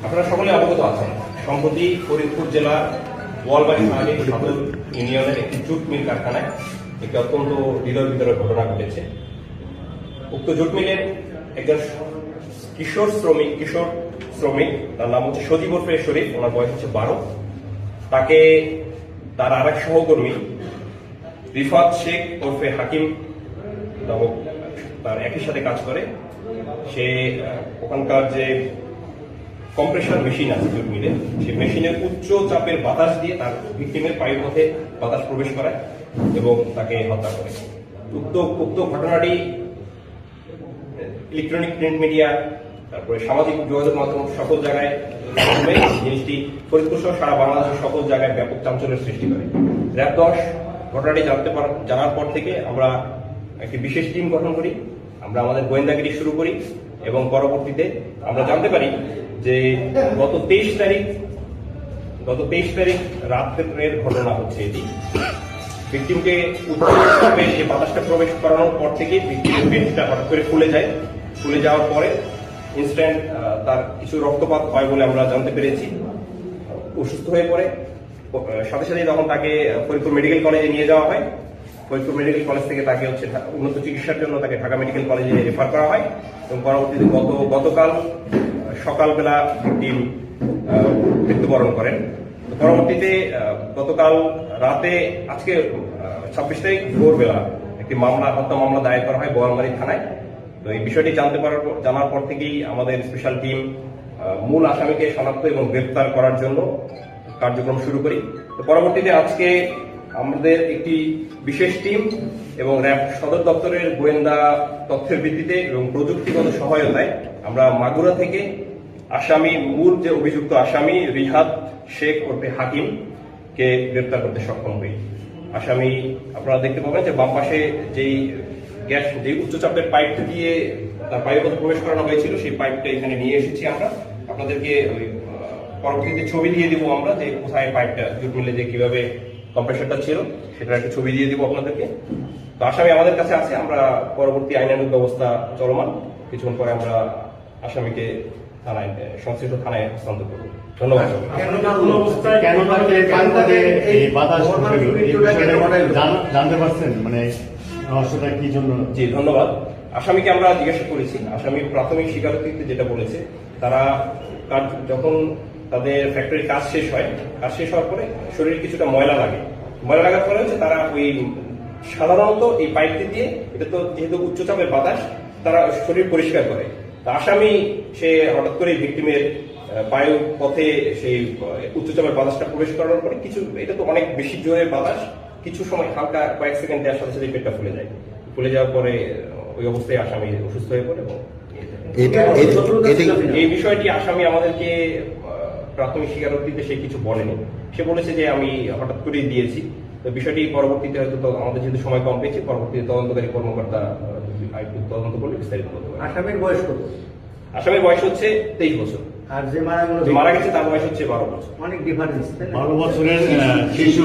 আপনারা সকলে অবগত আছেন, সম্প্রতি ফরিদপুর জেলার বোয়ালবাড়ি থানাধীন সদর ইউনিয়নের একটি জুট মিল কারখানায় একটি অত্যন্ত হৃদয় বিদারক ঘটনা ঘটেছে। উক্ত জুট মিলের একজন কিশোর শ্রমিক, তার নাম হচ্ছে সজীব ওরফে শরীফ, ওনার বয়স হচ্ছে 12। তাকে তার আরেক সহকর্মী রিফাত শেখ ওরফে হাকিম নামক তার একই সাথে কাজ করে। সে ওখানকার যে কম্প্রেসার মেশিন আছে জুট মিলে, সেই মেশিনের উচ্চ চাপের বাতাস দিয়ে তার ভিকটিমের পায়ের মধ্যে বাতাস প্রবেশ করায় এবং তাকে হত্যা করে। উক্ত ঘটনাটি ইলেকট্রনিক প্রিন্ট মিডিয়া, তারপরে সামাজিক যোগাযোগ মাধ্যম সকল জায়গায় জিনিসটি ফরিদপুর সহ সারা বাংলাদেশের সকল জায়গায় ব্যাপক চাঞ্চল্যের সৃষ্টি করে। র্যাব 10 ঘটনাটি জানার পর থেকে আমরা একটি বিশেষ টিম গঠন করি, আমরা আমাদের গোয়েন্দাগিরি শুরু করি এবং পরবর্তীতে আমরা জানতে পারি যে গত 23 তারিখ রাতের ঘটনা হচ্ছে এটি। ভিকটিমকে উচ্চভাবে যে বাতাসটা প্রবেশ করানোর পর থেকে ভিকটিমের পেটটা হঠাৎ করে ফুলে যাওয়ার পরে ইনস্ট্যান্ট তার কিছু রক্তপাত হয় বলে আমরা জানতে পেরেছি। অসুস্থ হয়ে পড়ে, সাথে সাথে যখন তাকে ফরিদপুর মেডিকেল কলেজে নিয়ে যাওয়া হয়, ফরিদপুর মেডিকেল কলেজ থেকে তাকে উন্নত চিকিৎসার জন্য তাকে ঢাকা মেডিকেল কলেজে রেফার করা হয় এবং পরবর্তীতে গতকাল সকালবেলা ভিকটিম মৃত্যুবরণ করেন। পরবর্তীতে গতকাল রাতে, আজকে 26 তারিখ ভোরবেলা একটি হত্যা মামলা দায়ের করা হয় বোয়ালমারী থানায়। তো এই বিষয়টি জানার পর থেকেই আমাদের স্পেশাল টিম মূল আসামিকে শনাক্ত এবং গ্রেফতার করার জন্য কার্যক্রম শুরু করি। তো পরবর্তীতে আজকে আমাদের একটি বিশেষ টিম এবং র্যাব সদর দপ্তরের গোয়েন্দা তথ্যের ভিত্তিতে এবং প্রযুক্তিগত সহায়তায় আমরা মাগুরা থেকে মূল যে অভিযুক্ত আসামি রিহাত শেখ ওরফে হাকিম কে গ্রেফতার করতে সক্ষম হই। আসামি আপনারা দেখতে পাবেন যে বাম পাশে যেই উচ্চচাপের পাইপ দিয়ে তার পাইপের মধ্যে প্রবেশ করানো হয়েছিল, সেই পাইপটা এখানে নিয়ে এসেছি আমরা। আপনাদেরকে ওই পরবর্তীতে ছবি দিয়ে দিব আমরা, যে কোথায় পাইপটা জুট মিলে যে কিভাবে কম্প্রেসারটা ছিল সেটার একটা ছবি দিয়ে দিব আপনাদেরকে। তো আসামি আমাদের কাছে আছে, আমরা পরবর্তী আইনানুগ ব্যবস্থা চলমান, কিছুক্ষণ পরে আমরা আসামিকে সংশ্লিষ্ট থানায় হস্তান্তর করব। ধন্যবাদ। জানতে পারছেন মানে রহস্যটা কি জন্য? জি ধন্যবাদ। আসামিকে আমরা জিজ্ঞাসা করেছি, আসামি প্রাথমিক স্বীকারোক্তিতে যেটা বলেছে, তারা যখন তাদের ফ্যাক্টরির কাজ শেষ হওয়ার পরে শরীরে কিছুটা ময়লা লাগার পরে হচ্ছে তারা ওই সাধারণত এই পাইপটি দিয়ে, এটা তো যেহেতু উচ্চচাপের বাতাস, তারা শরীর পরিষ্কার করে। আসামি সে হঠাৎ করে ভিকটিমের বায়ু পথে সেই উচ্চচাপের বাতাসটা প্রবেশ করানোর পরে এটা তো অনেক বেশি জোরে বাতাস, কিছু সময় হালকা কয়েক সেকেন্ড দেওয়ার সাথে সাথে পেটটা ফুলে যাওয়ার পরে ওই অবস্থায় আসামি অসুস্থ হয়ে পড়ে এবং এই বিষয়টি আসামি আমাদেরকে প্রাথমিক স্বীকারোক্তিতে সে কিছু বলেনি। সে বলেছে যে আমি হঠাৎ করেই দিয়েছি। তো বিষয়টি পরবর্তীতে হয়তো আমাদের যেহেতু সময় কম পেয়েছি, পরবর্তীতে তদন্তকারী কর্মকর্তা তদন্ত করলে বিস্তারিত বলতে পারে। আসামির বয়স কত? আসামির বয়স হচ্ছে 23 বছর। আর যে মারা গেছে তার বয়স হচ্ছে 12 বছর। অনেক ডিফারেন্স। 12 বছরের শিশু।